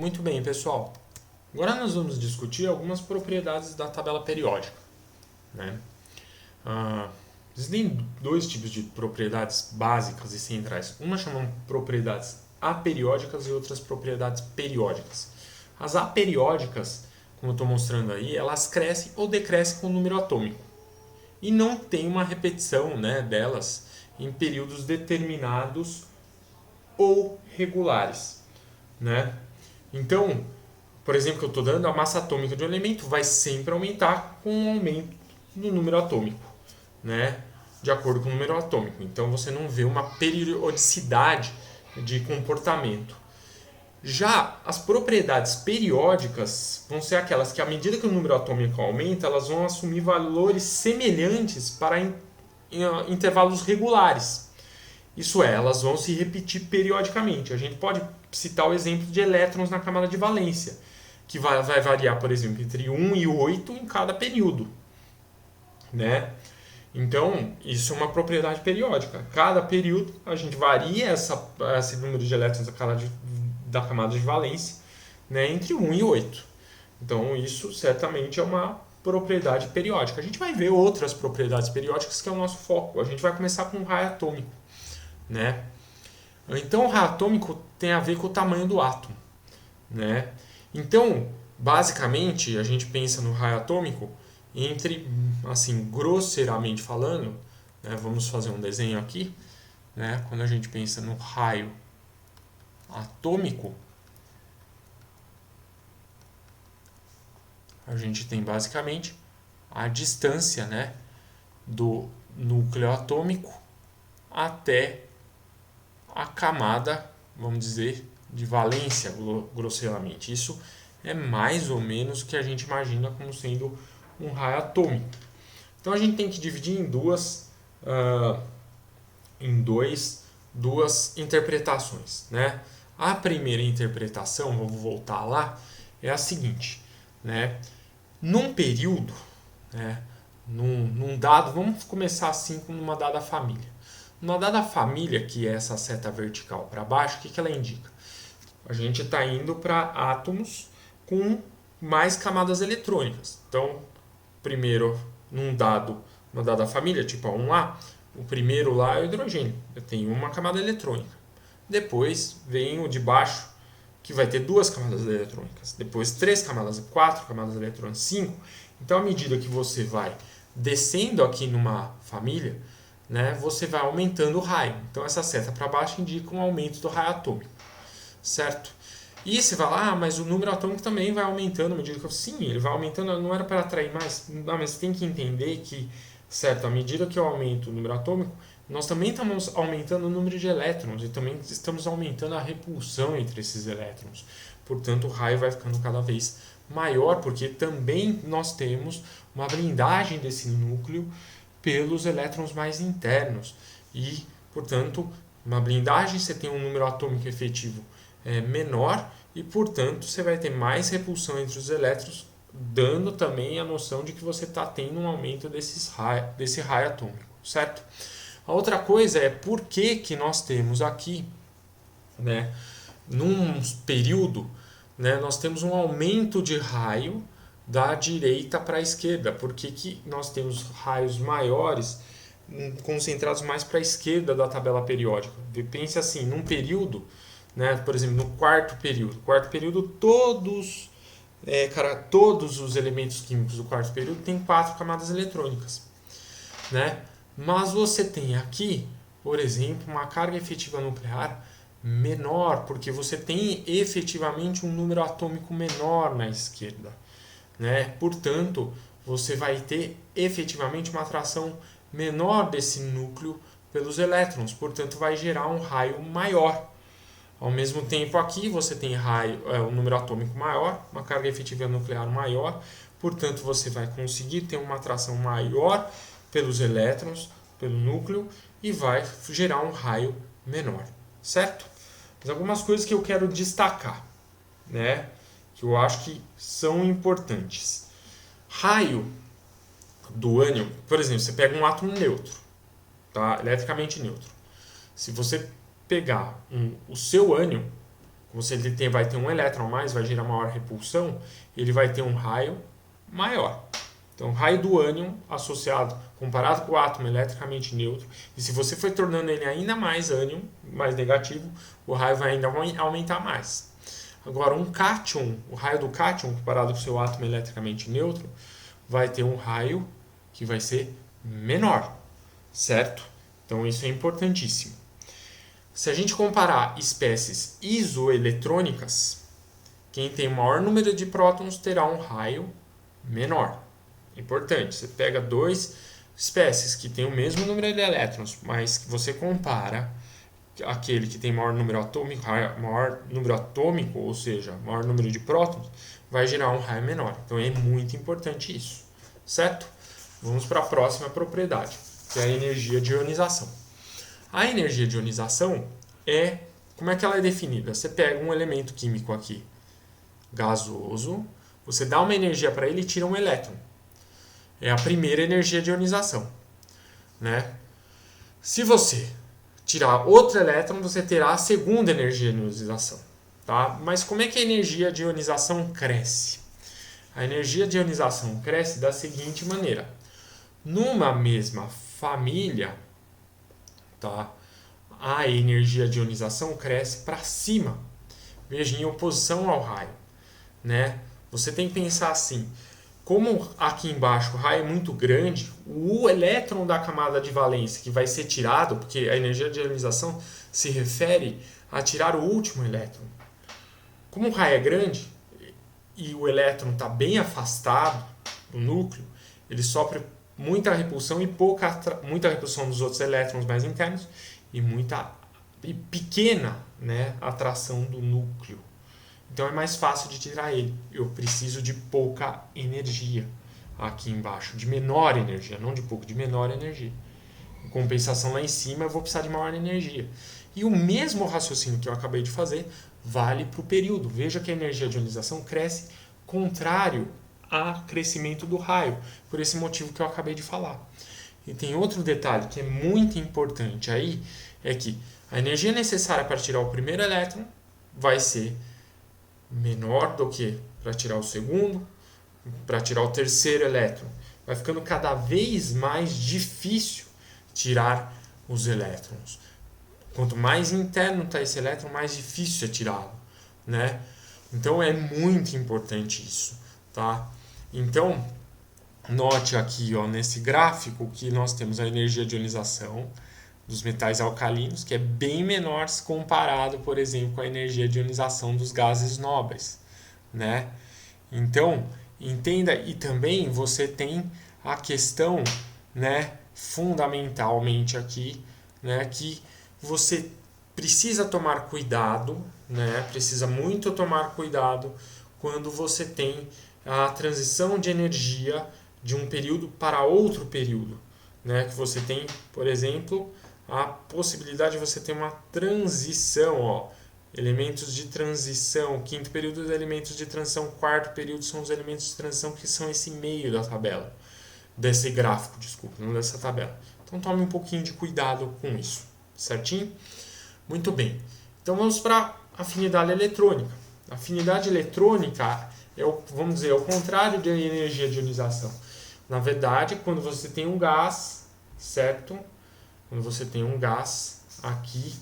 Muito bem, pessoal. Agora nós vamos discutir algumas propriedades da tabela periódica, né? Existem dois tipos de propriedades básicas e centrais. Uma chamam propriedades aperiódicas e outras propriedades periódicas. As aperiódicas, como eu estou mostrando aí, elas crescem ou decrescem com o número atômico. E não tem uma repetição, né, delas em períodos determinados ou regulares, né? Então, por exemplo, que eu estou dando, a massa atômica de um elemento vai sempre aumentar com o aumento do número atômico, né? De acordo com o número atômico. Então você não vê uma periodicidade de comportamento. Já as propriedades periódicas vão ser aquelas que, à medida que o número atômico aumenta, elas vão assumir valores semelhantes para intervalos regulares. Isso é, elas vão se repetir periodicamente. A gente pode citar o exemplo de elétrons na camada de valência, que vai variar, por exemplo, entre 1 e 8 em cada período, né? Então, isso é uma propriedade periódica. Cada período a gente varia esse número de elétrons da camada de valência, né, entre 1 e 8. Então, isso certamente é uma propriedade periódica. A gente vai ver outras propriedades periódicas que é o nosso foco. A gente vai começar com o raio atômico, né? Então, o raio atômico tem a ver com o tamanho do átomo, né? Então, basicamente, a gente pensa no raio atômico entre, assim, grosseiramente falando, né, vamos fazer um desenho aqui, né, quando a gente pensa no raio atômico, a gente tem basicamente a distância, né, do núcleo atômico até a camada, vamos dizer, de valência, grosseiramente. Isso é mais ou menos o que a gente imagina como sendo um raio atômico. Então a gente tem que dividir em duas interpretações, né? A primeira interpretação, vamos voltar lá, é a seguinte, né? Num período, né, num dado, vamos começar assim com uma dada família. Numa dada família, que é essa seta vertical para baixo, o que ela indica? A gente está indo para átomos com mais camadas eletrônicas. Então, primeiro, uma dada família, tipo a 1A, o primeiro lá é o hidrogênio. Eu tenho uma camada eletrônica. Depois vem o de baixo, que vai ter duas camadas eletrônicas. Depois 3 camadas, 4 camadas eletrônicas, 5. Então, à medida que você vai descendo aqui numa família, né, você vai aumentando o raio. Então, essa seta para baixo indica um aumento do raio atômico, certo? E você vai lá, mas o número atômico também vai aumentando à medida que sim, ele vai aumentando, não era para atrair mais. Não, mas você tem que entender que, certo, à medida que eu aumento o número atômico, nós também estamos aumentando o número de elétrons e também estamos aumentando a repulsão entre esses elétrons. Portanto, o raio vai ficando cada vez maior, porque também nós temos uma blindagem desse núcleo pelos elétrons mais internos. E, portanto, uma blindagem, você tem um número atômico efetivo menor e, portanto, você vai ter mais repulsão entre os elétrons, dando também a noção de que você está tendo um aumento desse raio atômico, certo? A outra coisa é por que nós temos aqui, né, num período, né, nós temos um aumento de raio da direita para a esquerda. Por que nós temos raios maiores concentrados mais para a esquerda da tabela periódica? Pense assim, num período, né, por exemplo, no quarto período todos os elementos químicos do quarto período têm 4 camadas eletrônicas, né? Mas você tem aqui, por exemplo, uma carga efetiva nuclear menor, porque você tem efetivamente um número atômico menor na esquerda, né? Portanto, você vai ter efetivamente uma atração menor desse núcleo pelos elétrons, portanto vai gerar um raio maior. Ao mesmo tempo aqui você tem um número atômico maior, uma carga efetiva nuclear maior, portanto você vai conseguir ter uma atração maior pelos elétrons, pelo núcleo, e vai gerar um raio menor, certo? Mas algumas coisas que eu quero destacar, né, que eu acho que são importantes. Raio do ânion, por exemplo, você pega um átomo neutro, tá? Eletricamente neutro. Se você pegar o seu ânion, como se ele vai ter um elétron a mais, vai gerar maior repulsão, ele vai ter um raio maior. Então, o raio do ânion associado, comparado com o átomo eletricamente neutro, e se você for tornando ele ainda mais ânion, mais negativo, o raio vai ainda aumentar mais. Agora, um cátion, o raio do cátion, comparado com o seu átomo eletricamente neutro, vai ter um raio que vai ser menor, certo? Então, isso é importantíssimo. Se a gente comparar espécies isoeletrônicas, quem tem maior número de prótons terá um raio menor. Importante, você pega duas espécies que têm o mesmo número de elétrons, mas que você compara aquele que tem maior número atômico, ou seja, maior número de prótons, vai gerar um raio menor. Então é muito importante isso, certo? Vamos para a próxima propriedade, que é a energia de ionização. A energia de ionização como é que ela é definida? Você pega um elemento químico aqui, gasoso, você dá uma energia para ele e tira um elétron. É a primeira energia de ionização, né? Se você tirar outro elétron, você terá a segunda energia de ionização, tá? Mas como é que a energia de ionização cresce? A energia de ionização cresce da seguinte maneira. Numa mesma família, tá? A energia de ionização cresce para cima, veja, em oposição ao raio, né? Você tem que pensar assim, como aqui embaixo o raio é muito grande, o elétron da camada de valência que vai ser tirado, porque a energia de ionização se refere a tirar o último elétron. Como o raio é grande e o elétron está bem afastado do núcleo, ele sofre muita repulsão muita repulsão dos outros elétrons mais internos e pequena, né, atração do núcleo. Então é mais fácil de tirar ele. Eu preciso de pouca energia aqui embaixo, de menor energia, não de pouco, de menor energia. Em compensação, lá em cima eu vou precisar de maior energia. E o mesmo raciocínio que eu acabei de fazer vale para o período. Veja que a energia de ionização cresce contrário ao crescimento do raio, por esse motivo que eu acabei de falar. E tem outro detalhe que é muito importante aí, é que a energia necessária para tirar o primeiro elétron vai ser menor do que para tirar o segundo, para tirar o terceiro elétron. Vai ficando cada vez mais difícil tirar os elétrons. Quanto mais interno está esse elétron, mais difícil é tirá-lo, né? Então é muito importante isso, tá? Então, note aqui, ó, nesse gráfico que nós temos a energia de ionização dos metais alcalinos, que é bem menor se comparado, por exemplo, com a energia de ionização dos gases nobres, né? Então, entenda, e também você tem a questão, né, fundamentalmente aqui, né, que você precisa tomar cuidado, né, precisa muito tomar cuidado quando você tem a transição de energia de um período para outro período, né, que você tem, por exemplo, a possibilidade de você ter uma transição, ó, elementos de transição, quinto período dos elementos de transição, quarto período são os elementos de transição que são esse meio da tabela, desse gráfico, desculpa, não dessa tabela. Então tome um pouquinho de cuidado com isso, certinho? Muito bem. Então vamos para a afinidade eletrônica. A afinidade eletrônica vamos dizer, o contrário da energia de ionização. Na verdade, quando você tem um gás, certo? Quando você tem um gás aqui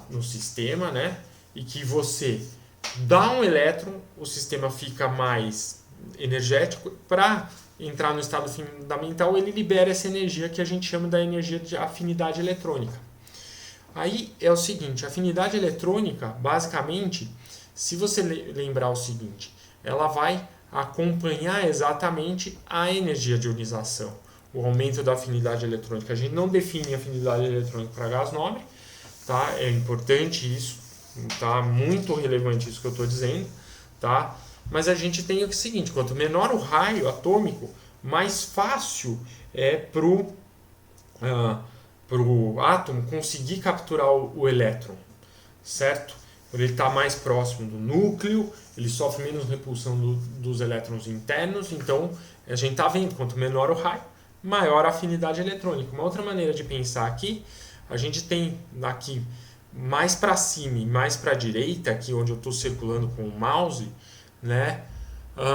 no sistema, né? E que você dá um elétron, o sistema fica mais energético. Para entrar no estado fundamental, ele libera essa energia que a gente chama da energia de afinidade eletrônica. Aí é o seguinte, a afinidade eletrônica, basicamente, se você lembrar o seguinte, ela vai acompanhar exatamente a energia de ionização, o aumento da afinidade eletrônica. A gente não define afinidade eletrônica para gás nobre, tá? É importante isso, tá? Muito relevante isso que eu estou dizendo, tá? Mas a gente tem o seguinte, quanto menor o raio atômico, mais fácil é pro átomo conseguir capturar o elétron, certo? Quando ele está mais próximo do núcleo, ele sofre menos repulsão dos elétrons internos, então a gente está vendo, quanto menor o raio, maior a afinidade eletrônica. Uma outra maneira de pensar aqui, a gente tem aqui mais para cima e mais para a direita, aqui onde eu estou circulando com o mouse, né,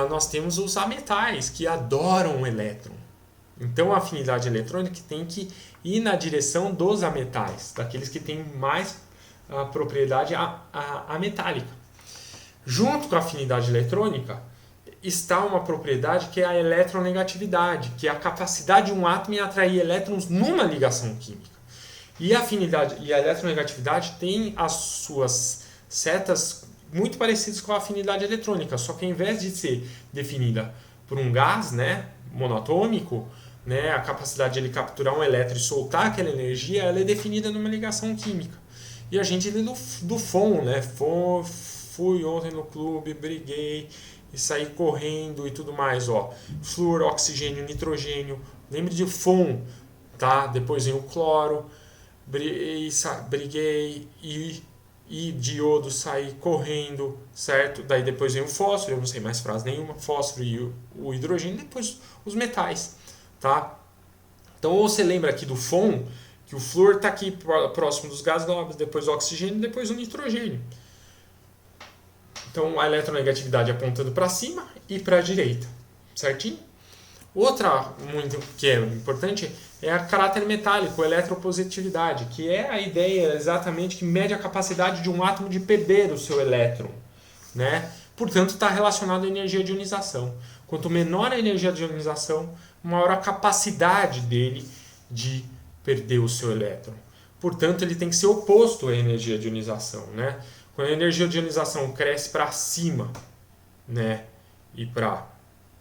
nós temos os ametais, que adoram o elétron. Então a afinidade eletrônica tem que ir na direção dos ametais, daqueles que têm mais propriedade ametálica. Junto com a afinidade eletrônica está uma propriedade que é a eletronegatividade, que é a capacidade de um átomo em atrair elétrons numa ligação química. E a afinidade e a eletronegatividade tem as suas setas muito parecidas com a afinidade eletrônica, só que ao invés de ser definida por um gás, né, monatômico, né, a capacidade de ele capturar um elétron e soltar aquela energia, ela é definida numa ligação química. E a gente lê do FON, né? Fui ontem no clube, briguei e saí correndo e tudo mais, ó. Flúor, oxigênio, nitrogênio. Lembre de FON, tá? Depois vem o cloro, briguei e diodo, saí correndo, certo? Daí depois vem o fósforo, eu não sei mais frase nenhuma, fósforo e o hidrogênio, depois os metais, tá? Então você lembra aqui do FON, que o flúor está aqui próximo dos gases nobres, depois o oxigênio, depois o nitrogênio. Então a eletronegatividade apontando para cima e para a direita, certinho? Outra muito que é importante é a caráter metálico, a eletropositividade, que é a ideia exatamente que mede a capacidade de um átomo de perder o seu elétron, né? Portanto, está relacionado à energia de ionização. Quanto menor a energia de ionização, maior a capacidade dele de perder o seu elétron. Portanto, ele tem que ser oposto à energia de ionização, né? Quando a energia de ionização cresce para cima, né, e para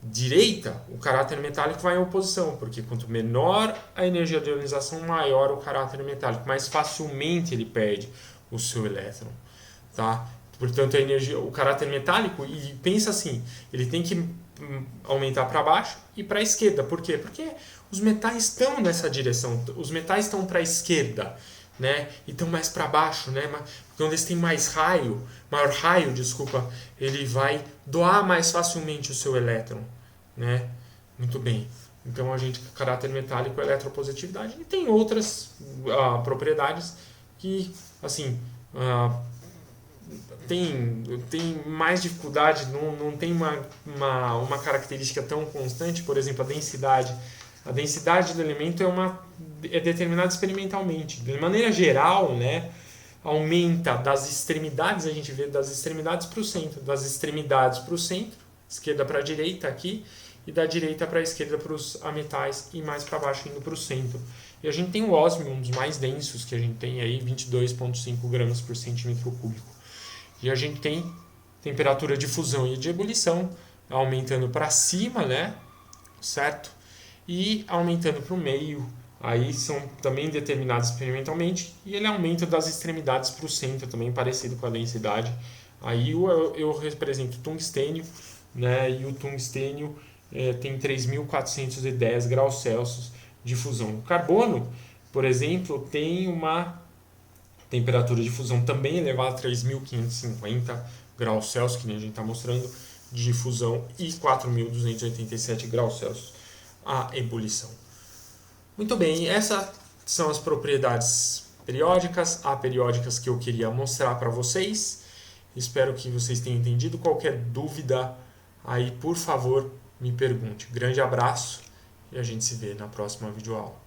direita, o caráter metálico vai em oposição, porque quanto menor a energia de ionização, maior o caráter metálico, mais facilmente ele perde o seu elétron, tá? Portanto, a energia, o caráter metálico, e pensa assim, ele tem que aumentar para baixo e para a esquerda. Por quê? Porque os metais estão nessa direção, os metais estão para a esquerda, né? E estão mais para baixo, né? Quando eles têm maior raio, ele vai doar mais facilmente o seu elétron, né? Muito bem. Então a gente, caráter metálico, eletropositividade, e tem outras propriedades que, assim, tem mais dificuldade, não tem uma característica tão constante. Por exemplo, a densidade. A densidade do elemento é determinada experimentalmente. De maneira geral, né, aumenta das extremidades, a gente vê das extremidades para o centro, das extremidades para o centro, esquerda para a direita aqui, e da direita para a esquerda para os ametais, e mais para baixo indo para o centro. E a gente tem o ósmio, um dos mais densos que a gente tem aí, 22,5 gramas por centímetro cúbico. E a gente tem temperatura de fusão e de ebulição aumentando para cima, né, certo? E aumentando para o meio, aí são também determinados experimentalmente, e ele aumenta das extremidades para o centro, também parecido com a densidade. Aí eu represento o tungstênio, né, e o tungstênio tem 3.410 graus Celsius de fusão. O carbono, por exemplo, tem uma temperatura de fusão também elevada a 3.550 graus Celsius, que nem a gente está mostrando, de fusão, e 4.287 graus Celsius a ebulição. Muito bem, essas são as propriedades periódicas, aperiódicas, que eu queria mostrar para vocês. Espero que vocês tenham entendido. Qualquer dúvida aí, por favor, me pergunte. Grande abraço e a gente se vê na próxima videoaula.